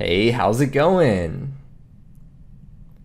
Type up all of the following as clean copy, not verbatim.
Hey, how's it going?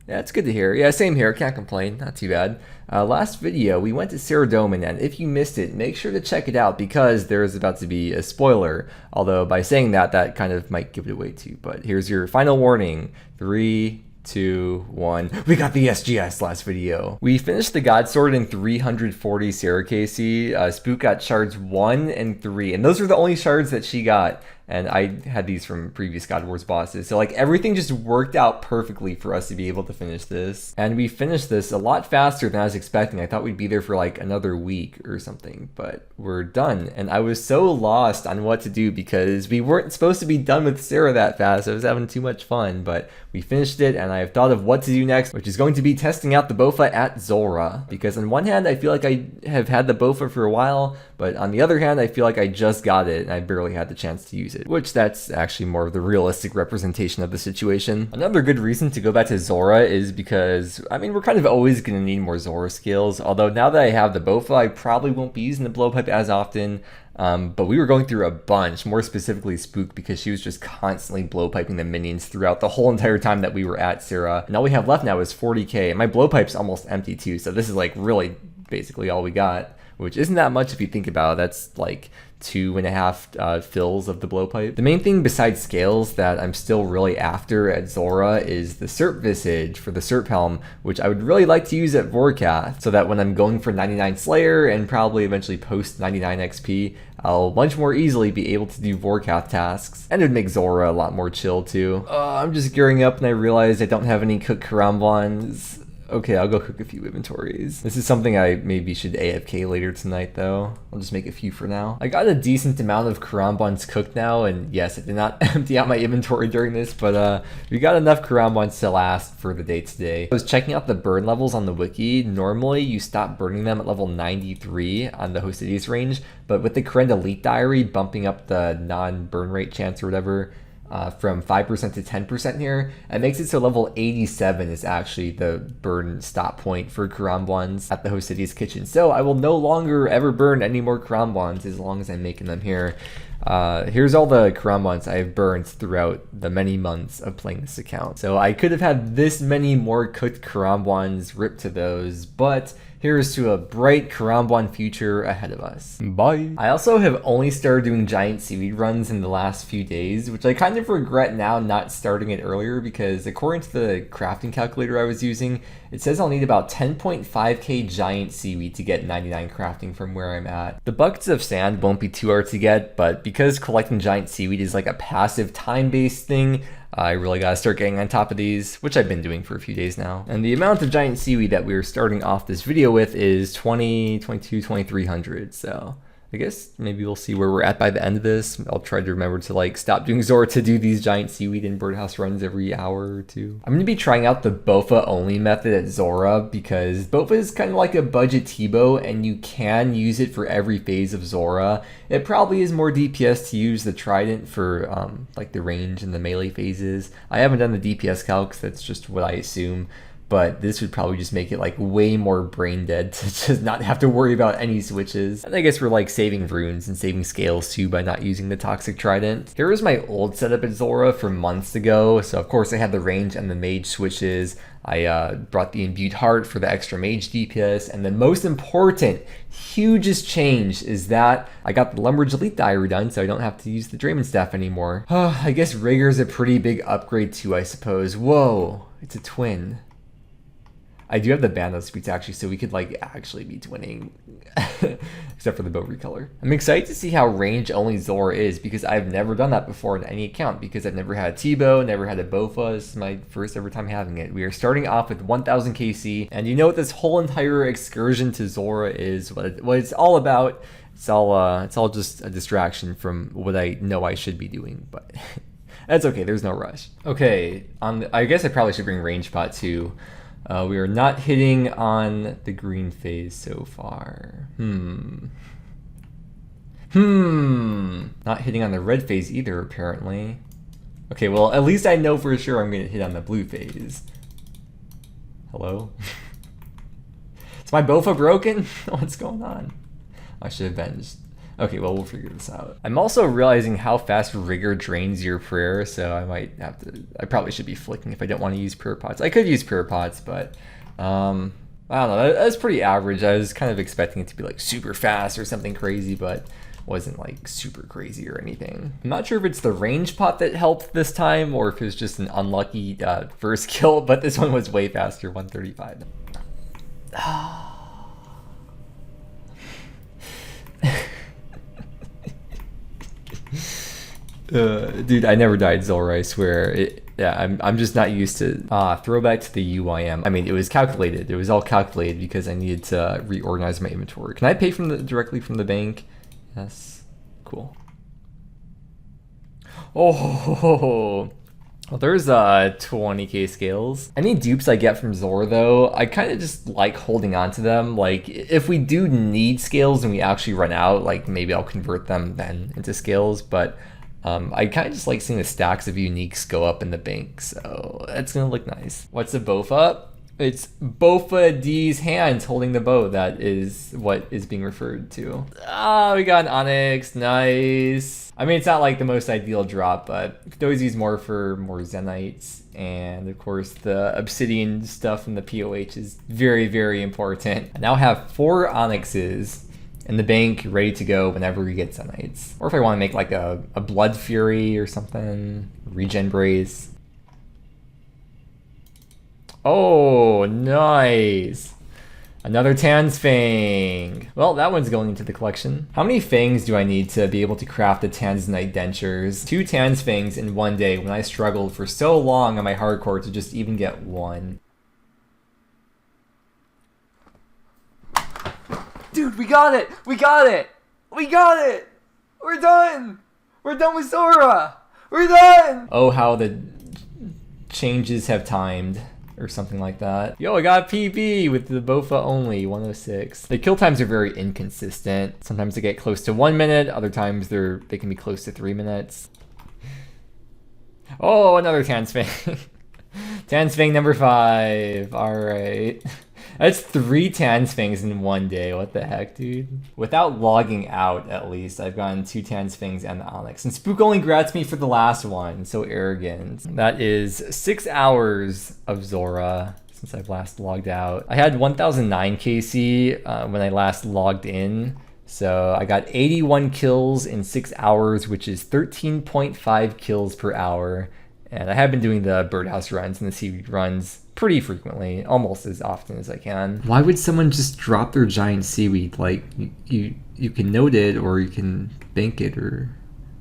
Yeah, it's good to hear. Yeah, same here. Can't complain. Not too bad. Last video, we went to Saradomin, and if you missed it, make sure to check it out because there is about to be a spoiler. Although by saying that, that kind of might give it away too. But here's your final warning. 3, 2, 1. We got the SGS last video. We finished the God Sword in 340 Sarah. Spook got shards 1 and 3, and those were the only shards that she got. And I had these from previous God Wars bosses. So like everything just worked out perfectly for us to be able to finish this. And we finished this a lot faster than I was expecting. I thought we'd be there for like another week or something, but we're done. And I was so lost on what to do because we weren't supposed to be done with Sarah that fast. I was having too much fun, but we finished it and I've thought of what to do next, which is going to be testing out the Bofa at Zulrah. Because on one hand, I feel like I have had the Bofa for a while, but on the other hand, I feel like I just got it and I barely had the chance to use it, which that's actually more of the realistic representation of the situation. Another good reason to go back to Zulrah is because, I mean, we're kind of always going to need more Zulrah skills, although now that I have the Bofa, I probably won't be using the blowpipe as often. But we were going through a bunch, more specifically Spook, because she was just constantly blowpiping the minions throughout the whole entire time that we were at Sarah. And all we have left now is 40k, and my blowpipe's almost empty too, so this is like really basically all we got, which isn't that much if you think about it. That's like 2.5 fills of the blowpipe. The main thing besides scales that I'm still really after at Zulrah is the Serp Visage for the Serp Helm, which I would really like to use at Vorkath, so that when I'm going for 99 Slayer and probably eventually post 99 XP, I'll much more easily be able to do Vorkath tasks, and it would make Zulrah a lot more chill too. I'm just gearing up and I realized I don't have any cooked Karambwans. Okay, I'll go cook a few inventories. This is something I maybe should AFK later tonight though. I'll just make a few for now. I got a decent amount of Karambwans cooked now, and yes, I did not empty out my inventory during this, but we got enough Karambwans to last for the day today. I was checking out the burn levels on the wiki. Normally you stop burning them at level 93 on the Hosidius range, but with the Karen Elite Diary bumping up the non-burn rate chance or whatever, from 5% to 10% here, it makes it so level 87 is actually the burn stop point for Karambwans at the Hosidius kitchen. So I will no longer ever burn any more Karambwans as long as I'm making them here. Here's all the Karambwans I have burned throughout the many months of playing this account. So I could have had this many more cooked Karambwans ripped to those, but here's to a bright Karambwan future ahead of us. Bye. I also have only started doing giant seaweed runs in the last few days, which I kind of regret now not starting it earlier because according to the crafting calculator I was using, it says I'll need about 10.5k giant seaweed to get 99 crafting from where I'm at. The buckets of sand won't be too hard to get, but because collecting giant seaweed is like a passive time-based thing, I really gotta start getting on top of these, which I've been doing for a few days now. And the amount of giant seaweed that we're starting off this video with is 2300, so I guess maybe we'll see where we're at by the end of this. I'll try to remember to like stop doing Zora to do these giant seaweed and birdhouse runs every hour or two. I'm gonna be trying out the Bofa only method at Zora because Bofa is kind of like a budget T-bow and you can use it for every phase of Zora. It probably is more DPS to use the trident for like the range and the melee phases. I haven't done the DPS calcs, that's just what I assume. But this would probably just make it like way more brain dead to just not have to worry about any switches. And I guess we're like saving runes and saving scales too by not using the toxic trident. Here is my old setup at Zulrah from months ago. So of course I had the range and the mage switches. I brought the imbued heart for the extra mage DPS. And the most important, hugest change is that I got the Lumbridge Elite Diary done, so I don't have to use the Drayman Staff anymore. I guess Rigger's a pretty big upgrade too, I suppose. Whoa, it's a twin. I do have the Bandos speeds actually, so we could like actually be twinning, except for the bow recolor. I'm excited to see how range only Zulrah is because I've never done that before in any account because I've never had a T-bow, never had a Bofa. This is my first ever time having it. We are starting off with 1000 KC, and you know what this whole entire excursion to Zulrah is, what it's all about. It's all just a distraction from what I know I should be doing, but that's okay. There's no rush. Okay, I guess I probably should bring range pot too. We are not hitting on the green phase so far. Not hitting on the red phase either, apparently. Okay, well, at least I know for sure I'm going to hit on the blue phase. Hello? Is my Bofa broken? What's going on? I should have been just Okay, well, we'll figure this out. I'm also realizing how fast Rigor drains your prayer, so I might have to, I probably should be flicking if I don't want to use prayer pots. I could use prayer pots, but I don't know, that's pretty average. I was kind of expecting it to be like super fast or something crazy, but wasn't like super crazy or anything. I'm not sure if it's the range pot that helped this time or if it was just an unlucky first kill, but this one was way faster, 135. Dude, I never died Zulrah, I swear. Yeah, I'm just not used to throwback to the UIM. I mean, it was calculated. It was all calculated because I needed to reorganize my inventory. Can I pay from directly from the bank? Yes. Cool. Oh, well, there's 20k scales. Any dupes I get from Zor though, I kind of just like holding on to them. Like if we do need scales and we actually run out, like maybe I'll convert them then into scales, but I kind of just like seeing the stacks of uniques go up in the bank, so that's gonna look nice. What's a bofa? It's Bofa D's hands holding the bow. That is what is being referred to. Ah, we got an Onyx, nice. I mean, it's not like the most ideal drop, but those use more for more Zenites, and of course the Obsidian stuff in the POH is very, very important. I now have 4 Onyxes in the bank ready to go whenever we get Zenites. Or if I want to make like a Blood Fury or something, Regen Brace. Oh, nice. Another Tan's Fang. Well, that one's going into the collection. How many fangs do I need to be able to craft the Tanzanite dentures? 2 Tan's Fangs in one day when I struggled for so long on my hardcore to just even get 1. Dude, we got it! We got it! We got it! We're done! We're done with Zulrah! We're done! Oh, how the changes have timed. Or something like that. Yo, I got PB with the Bofa only, 106. The kill times are very inconsistent. Sometimes they get close to 1 minute, other times they can be close to 3 minutes. Oh, another Tan's Fang. Tan's Fang number 5. Alright. That's 3 Tan's Fangs in one day. What the heck, dude? Without logging out, at least, I've gotten 2 Tan's Fangs and the Onyx. And Spook only grats me for the last one. So arrogant. That is 6 hours of Zulrah since I've last logged out. I had 1009 KC when I last logged in. So I got 81 kills in 6 hours, which is 13.5 kills per hour. And I have been doing the birdhouse runs and the seaweed runs pretty frequently, almost as often as I can. Why would someone just drop their giant seaweed? Like, you can note it or you can bank it or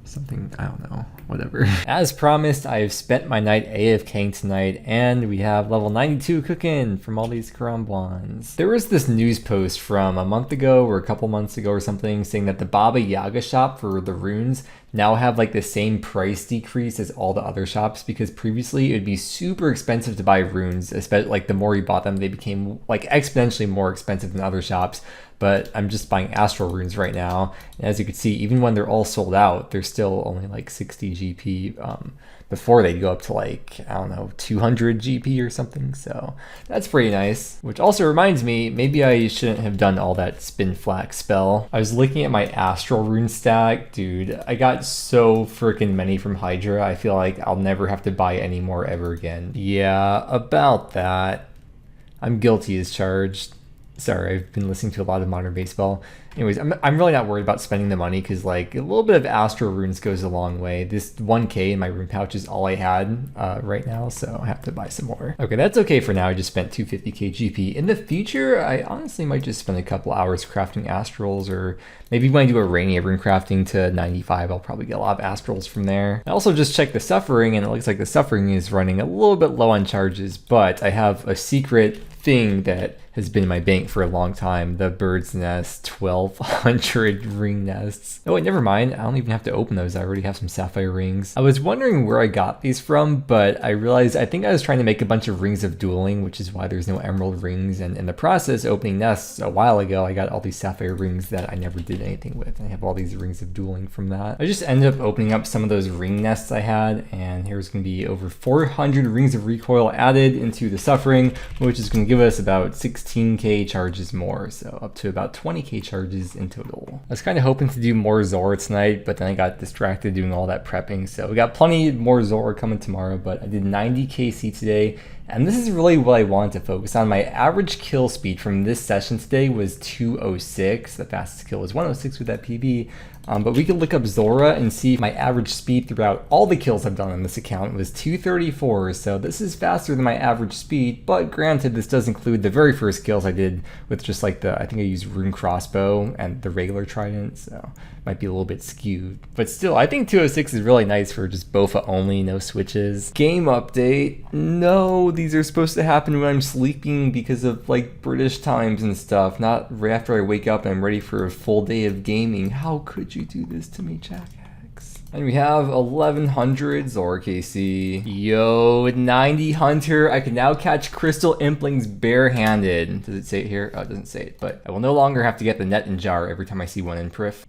something. I don't know. Whatever. As promised, I have spent my night AFKing tonight, and we have level 92 cooking from all these Karamblans. There was this news post from a month ago or a couple months ago or something saying that the Baba Yaga shop for the runes now have like the same price decrease as all the other shops, because previously it would be super expensive to buy runes, especially like the more you bought them, they became like exponentially more expensive than other shops. But I'm just buying astral runes right now, and as you can see, even when they're all sold out, they're still only like 60 GP. Before they'd go up to like, I don't know, 200 GP or something, so that's pretty nice. Which also reminds me, maybe I shouldn't have done all that spin flack spell. I was looking at my astral rune stack, dude, I got so freaking many from Hydra, I feel like I'll never have to buy any more ever again. Yeah, about that. I'm guilty as charged. Sorry, I've been listening to a lot of Modern Baseball. Anyways, I'm really not worried about spending the money because like a little bit of Astral Runes goes a long way. This 1k in my rune pouch is all I had right now, so I have to buy some more. Okay, that's okay for now. I just spent 250k GP. In the future, I honestly might just spend a couple hours crafting Astrals, or maybe when I do a Rainier rune crafting to 95, I'll probably get a lot of Astrals from there. I also just checked the Suffering, and it looks like the Suffering is running a little bit low on charges, but I have a secret thing that has been in my bank for a long time, the Bird's Nest 1200 ring nests. Oh wait, never mind, I don't even have to open those, I already have some sapphire rings. I was wondering where I got these from, but I realized I think I was trying to make a bunch of rings of dueling, which is why there's no emerald rings, and in the process opening nests a while ago, I got all these sapphire rings that I never did anything with. I have all these rings of dueling from that. I just ended up opening up some of those ring nests I had, and here's gonna be over 400 rings of recoil added into the Suffering, which is gonna give us about 16 16k charges more, so up to about 20k charges in total. I was kind of hoping to do more Zulrah tonight, but then I got distracted doing all that prepping, so we got plenty more Zulrah coming tomorrow, but I did 90kc today, and this is really what I wanted to focus on. My average kill speed from this session today was 206. The fastest kill was 106 with that PB. But we could look up Zulrah and see my average speed throughout all the kills I've done on this account was 234, so this is faster than my average speed, but granted this does include the very first kills I did with just like I think I used rune crossbow and the regular trident, so might be a little bit skewed. But still, I think 206 is really nice for just Bofa only, no switches. Game update. No, these are supposed to happen when I'm sleeping because of like British times and stuff, not right after I wake up and I'm ready for a full day of gaming. How could you do this to me, Jackass? And we have 1100 Zulrah KC. Yo, 90 Hunter. I can now catch crystal implings barehanded. Does it say it here? Oh, it doesn't say it, but I will no longer have to get the net and jar every time I see one in Prif.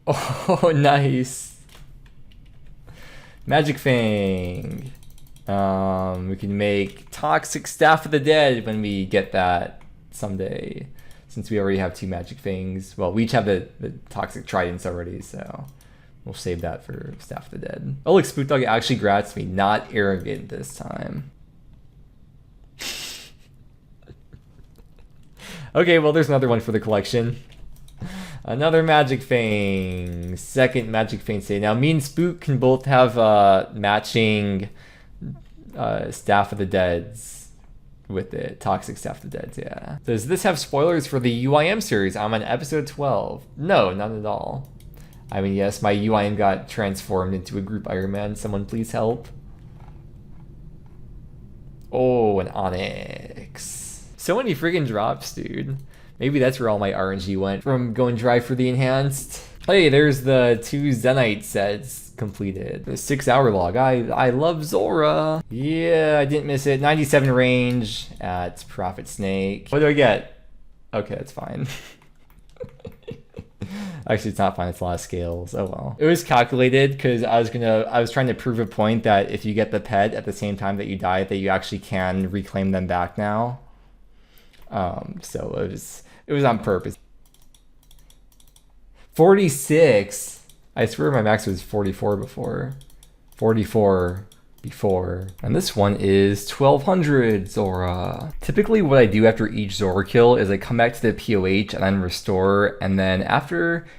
Oh, nice. Magic Fang. We can make Toxic Staff of the Dead when we get that someday, since we already have 2 Magic Fangs. Well, we each have the Toxic Tridents already, so we'll save that for Staff of the Dead. Oh look, Spook Dog actually grats me, not arrogant this time. Okay, well there's another one for the collection. Another Magic Fang. Second Magic Fang today. Now me and Spook can both have matching Staff of the Deads with it. Toxic Staff of the Deads, yeah. Does this have spoilers for the UIM series? I'm on episode 12. No, not at all. I mean, yes, my UIM got transformed into a group Iron Man. Someone please help. Oh, an Onyx. So many freaking drops, dude. Maybe that's where all my RNG went from going dry for the enhanced. Hey, there's the 2 Zenite sets completed. The 6-hour log. I love Zulrah. Yeah, I didn't miss it. 97 range at Prophet Snake. What do I get? Okay, that's fine. Actually, it's not fine. It's a lot of scales. Oh well. It was calculated because I was trying to prove a point that if you get the pet at the same time that you die, that you actually can reclaim them back now. So it was on purpose. 46. I swear my max was 44 before. 44 before. And this one is 1200 Zulrah. Typically what I do after each Zulrah kill is I come back to the POH and then restore, and then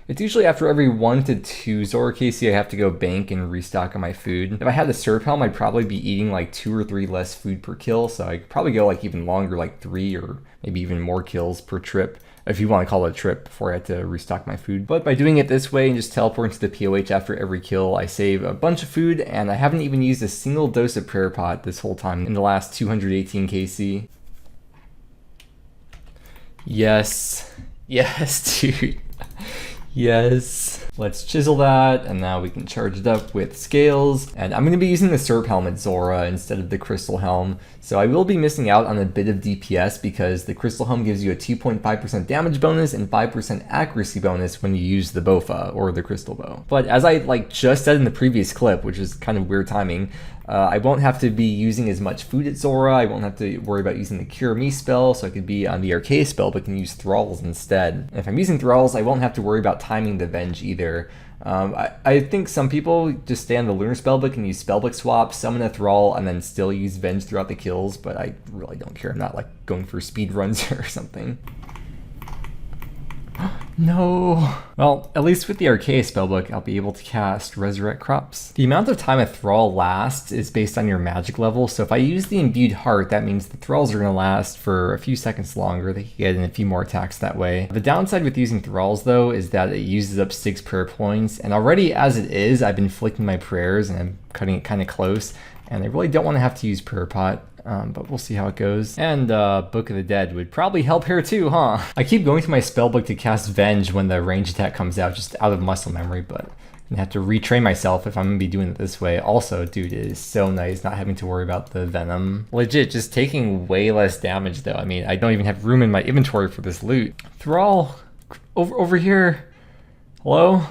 it's usually after every 1 to 2 Zulrah KC I have to go bank and restock on my food. If I had the Serp Helm, I'd probably be eating like 2 or 3 less food per kill, so I could probably go like even longer, like 3 or maybe even more kills per trip, if you want to call it a trip, before I had to restock my food. But by doing it this way and just teleporting to the POH after every kill, I save a bunch of food, and I haven't even used a single dose of prayer pot this whole time in the last 218 KC. Yes. Yes, dude. Yes. Let's chisel that, and now we can charge it up with scales. And I'm going to be using the Serp Helmet Zulrah instead of the Crystal Helm. So I will be missing out on a bit of DPS because the Crystal Helm gives you a 2.5% damage bonus and 5% accuracy bonus when you use the Bofa or the Crystal Bow. But as I just said in the previous clip, which is kind of weird timing, I won't have to be using as much food at Zulrah. I won't have to worry about using the Cure Me spell, so I could be on the Arcade spell but can use Thralls instead. And if I'm using Thralls, I won't have to worry about timing the Venge either. I think some people just stay on the Lunar Spellbook and use Spellbook swap, summon a Thrall, and then still use Venge throughout the kills, but I really don't care. I'm not like going for speed runs or something. No. Well, at least with the Arcade spellbook, I'll be able to cast Resurrect Crops. The amount of time a Thrall lasts is based on your magic level, so if I use the Imbued Heart, that means the Thralls are going to last for a few seconds longer. They can get in a few more attacks that way. The downside with using Thralls, though, is that it uses up 6 prayer points, and already as it is, I've been flicking my prayers and I'm cutting it kind of close, and I really don't want to have to use Prayer Pot. But we'll see how it goes. And Book of the Dead would probably help here too, huh? I keep going to my spellbook to cast Venge when the range attack comes out, just out of muscle memory, but I'm gonna have to retrain myself if I'm gonna be doing it this way. Also, dude, it is so nice not having to worry about the venom. Legit, just taking way less damage though. I mean, I don't even have room in my inventory for this loot. Thrall, over here. Hello?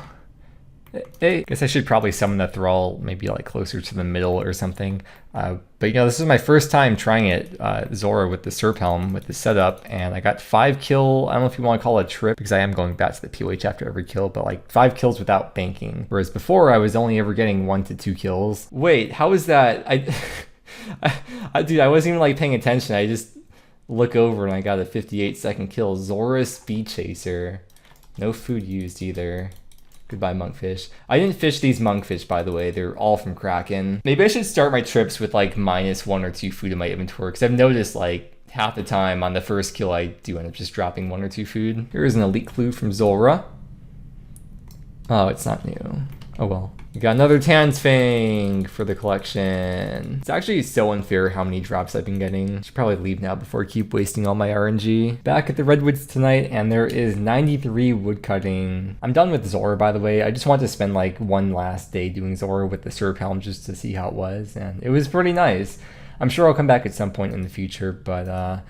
I guess I should probably summon the thrall maybe like closer to the middle or something. But you know, this is my first time trying it, Zulrah with the Serp Helm with the setup, and I got 5 kill. I don't know if you want to call it a trip because I am going back to the POH after every kill, but like 5 kills without banking. Whereas before I was only ever getting 1 to 2 kills. Wait, how is that? Dude, I wasn't even like paying attention. I just look over and I got a 58-second kill. Zulrah Speed Chaser. No food used either. Goodbye, monkfish. I didn't fish these monkfish, by the way. They're all from Kraken. Maybe I should start my trips with like -1 or 2 food in my inventory, because I've noticed like half the time on the first kill I do end up just dropping 1 or 2 food. Here's an elite clue from Zulrah. Oh, it's not new. Oh well. We got another Tan's Fang for the collection. It's actually so unfair how many drops I've been getting. I should probably leave now before I keep wasting all my RNG. Back at the Redwoods tonight, and there is 93 woodcutting. I'm done with Zulrah, by the way. I just wanted to spend like one last day doing Zulrah with the Serp Helm just to see how it was, and it was pretty nice. I'm sure I'll come back at some point in the future, but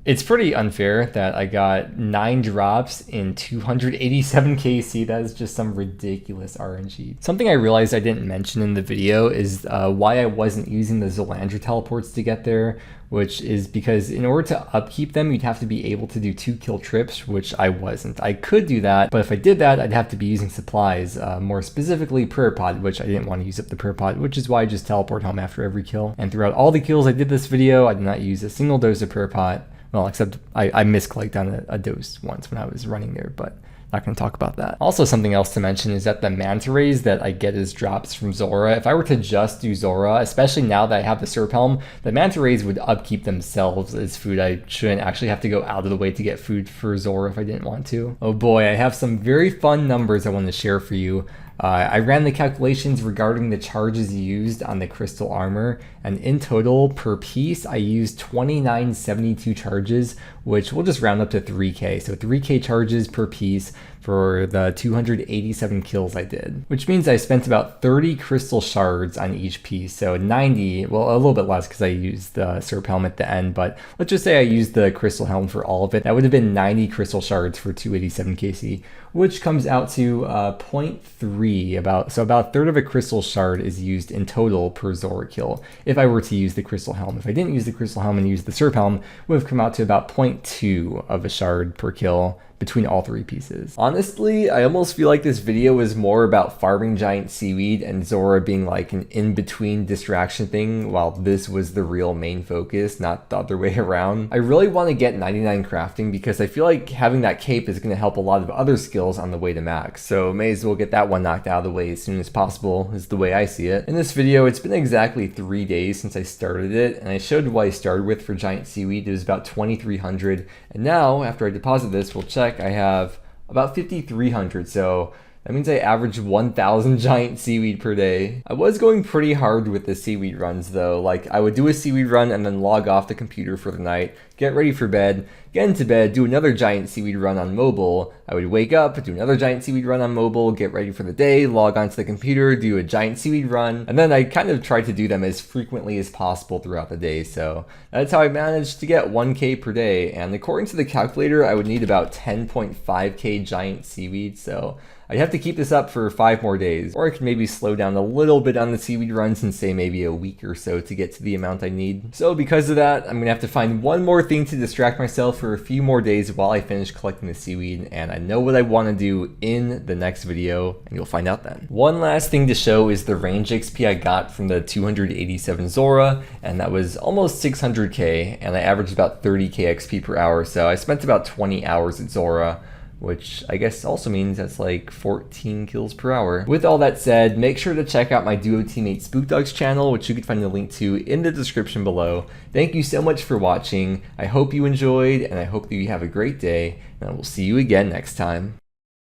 it's pretty unfair that I got 9 drops in 287 KC. That is just some ridiculous RNG. Something I realized I didn't mention in the video is why I wasn't using the Zolandra teleports to get there, which is because in order to upkeep them, you'd have to be able to do 2 kill trips, which I wasn't. I could do that, but if I did that, I'd have to be using supplies, more specifically prayer pod, which I didn't want to use up the prayer pod, which is why I just teleport home after every kill. And throughout all the kills I did this video, I did not use a single dose of prayer pot. Well, except I misclicked on a dose once when I was running there, but not going to talk about that. Also, something else to mention is that the manta rays that I get as drops from Zulrah, if I were to just do Zulrah, especially now that I have the Serp Helm, the manta rays would upkeep themselves as food. I shouldn't actually have to go out of the way to get food for Zulrah if I didn't want to. Oh boy, I have some very fun numbers I want to share for you. I ran the calculations regarding the charges used on the crystal armor, and in total per piece I used 2972 charges, which we'll just round up to 3k. So 3k charges per piece for the 287 kills I did, which means I spent about 30 crystal shards on each piece. So 90, well, a little bit less because I used the Serp Helm at the end, but let's just say I used the crystal helm for all of it. That would have been 90 crystal shards for 287 KC, which comes out to 0.3, so about a third of a crystal shard is used in total per Zulrah kill. If I were to use the crystal helm, if I didn't use the crystal helm and use the Serp Helm, it would have come out to about 0.2 of a shard per kill between all 3 pieces. Honestly, I almost feel like this video was more about farming giant seaweed and Zulrah being like an in-between distraction thing, while this was the real main focus, not the other way around. I really want to get 99 crafting because I feel like having that cape is going to help a lot of other skills on the way to max, so may as well get that one knocked out of the way as soon as possible, is the way I see it. In this video, it's been exactly 3 days since I started it, and I showed what I started with for giant seaweed. It was about 2300, and now, after I deposit this, we'll check. I have about 5,300, so that means I average 1,000 giant seaweed per day. I was going pretty hard with the seaweed runs though. Like, I would do a seaweed run and then log off the computer for the night, get ready for bed, get into bed, do another giant seaweed run on mobile. I would wake up, do another giant seaweed run on mobile, get ready for the day, log onto the computer, do a giant seaweed run, and then I kind of tried to do them as frequently as possible throughout the day. So that's how I managed to get 1k per day. And according to the calculator, I would need about 10.5k giant seaweed. So I'd have to keep this up for 5 more days, or I could maybe slow down a little bit on the seaweed runs and say maybe a week or so to get to the amount I need. So because of that, I'm gonna have to find one more thing to distract myself for a few more days while I finish collecting the seaweed, and I know what I want to do in the next video, and you'll find out then. One last thing to show is the range XP I got from the 287 Zulrah, and that was almost 600k, and I averaged about 30k XP per hour, so I spent about 20 hours at Zulrah, which I guess also means that's like 14 kills per hour. With all that said, make sure to check out my duo teammate SpookDog's channel, which you can find the link to in the description below. Thank you so much for watching. I hope you enjoyed, and I hope that you have a great day, and I will see you again next time.